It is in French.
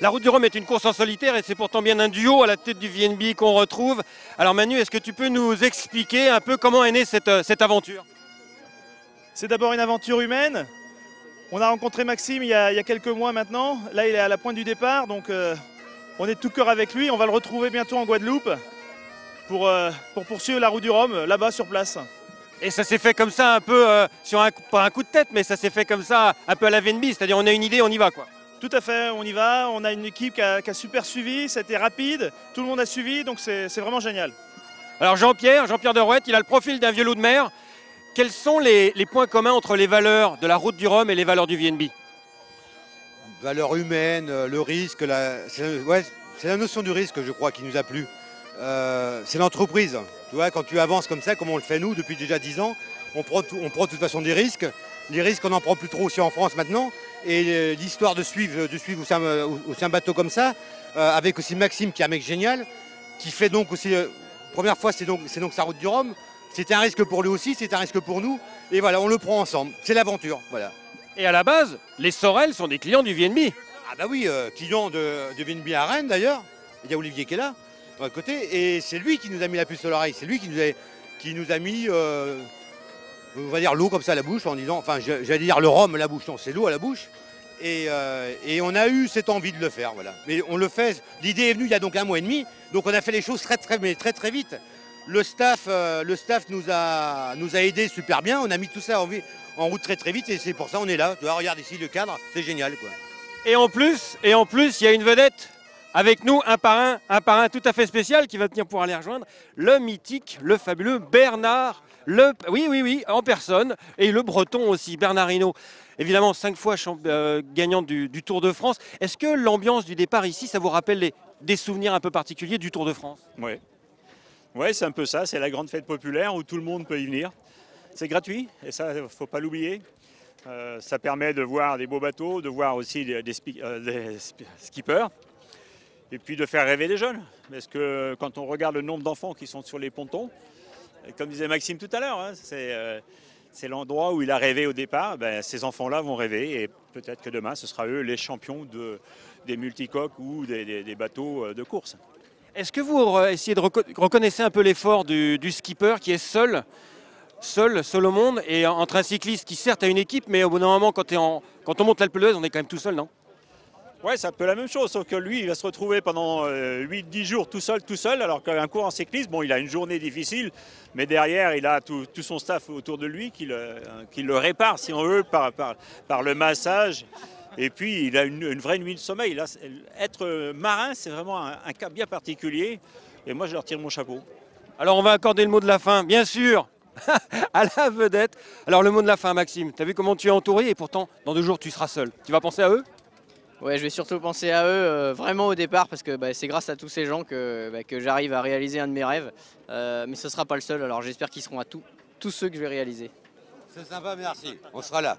La Route du Rhum est une course en solitaire et c'est pourtant bien un duo à la tête du VNB qu'on retrouve. Alors Manu, est-ce que tu peux nous expliquer un peu comment est née cette aventure? C'est d'abord une aventure humaine. On a rencontré Maxime il y a quelques mois maintenant. Là, il est à la pointe du départ, donc on est de tout cœur avec lui. On va le retrouver bientôt en Guadeloupe pour poursuivre la Route du Rhum là-bas sur place. Et ça s'est fait comme ça un peu, pas un coup de tête, mais ça s'est fait comme ça un peu à la VNB, c'est-à-dire on a une idée, on y va quoi. Tout à fait, on y va. On a une équipe qui a super suivi, c'était rapide, tout le monde a suivi, donc c'est vraiment génial. Alors Jean-Pierre Derouette, il a le profil d'un vieux loup de mer. Quels sont les points communs entre les valeurs de la Route du Rhum et les valeurs du VNB? Valeurs humaines, le risque, c'est la notion du risque, je crois, qui nous a plu. C'est l'entreprise. Tu vois, quand tu avances comme ça, comme on le fait nous depuis déjà 10 ans, on prend de toute façon des risques. Les risques, on n'en prend plus trop aussi en France maintenant. Et l'histoire de suivre aussi un bateau comme ça, avec aussi Maxime, qui est un mec génial, qui fait donc aussi, première fois, c'est donc sa Route du Rhum. C'était un risque pour lui aussi, c'est un risque pour nous. Et voilà, on le prend ensemble. C'est l'aventure, voilà. Et à la base, les Sorel sont des clients du VNB. Ah bah oui, client de VNB à Rennes d'ailleurs. Il y a Olivier qui est là, à côté. Et c'est lui qui nous a mis la puce sur l'oreille. C'est lui qui nous a mis, on va dire, l'eau comme ça à la bouche, en disant, enfin j'allais dire le rhum à la bouche, non, c'est l'eau à la bouche. Et on a eu cette envie de le faire, voilà. Mais on le fait, l'idée est venue il y a donc 1 mois et demi. Donc on a fait les choses très vite. Le staff nous a aidés super bien. On a mis tout ça en route très vite et c'est pour ça on est là. Tu vois, regarde ici le cadre, c'est génial quoi. Et en plus, il y a une vedette avec nous, un parrain tout à fait spécial qui va venir pour aller rejoindre le mythique, le fabuleux Bernard. Oui, en personne. Et le breton aussi, Bernard Hinault. Évidemment, 5 fois gagnant du Tour de France. Est-ce que l'ambiance du départ ici, ça vous rappelle des souvenirs un peu particuliers du Tour de France? Oui. Ouais, c'est un peu ça, c'est la grande fête populaire où tout le monde peut y venir. C'est gratuit et ça, il ne faut pas l'oublier. Ça permet de voir des beaux bateaux, de voir aussi des skippers et puis de faire rêver les jeunes. Parce que quand on regarde le nombre d'enfants qui sont sur les pontons, comme disait Maxime tout à l'heure, hein, c'est l'endroit où il a rêvé au départ. Ben, ces enfants-là vont rêver et peut-être que demain, ce sera eux les champions des multicoques ou des bateaux de course. Est-ce que vous essayez de reconnaissez un peu l'effort du skipper qui est seul au monde, et entre un cycliste qui certes a une équipe, mais au bout d'un moment, quand on monte l'Alpe d'Huez, on est quand même tout seul, non? Ouais, c'est un peu la même chose, sauf que lui, il va se retrouver pendant 8-10 jours tout seul, alors qu'un cours en cyclisme, bon, il a une journée difficile, mais derrière, il a tout son staff autour de lui qui le répare, si on veut, par le massage. Et puis, il a une vraie nuit de sommeil. Là, être marin, c'est vraiment un cas bien particulier. Et moi, je leur tire mon chapeau. Alors, on va accorder le mot de la fin, bien sûr, à la vedette. Alors, le mot de la fin, Maxime, tu as vu comment tu es entouré et pourtant, dans 2 jours, tu seras seul. Tu vas penser à eux? Ouais, je vais surtout penser à eux vraiment au départ parce que c'est grâce à tous ces gens que j'arrive à réaliser un de mes rêves. Mais ce ne sera pas le seul, alors j'espère qu'ils seront à tous ceux que je vais réaliser. C'est sympa, merci. On sera là.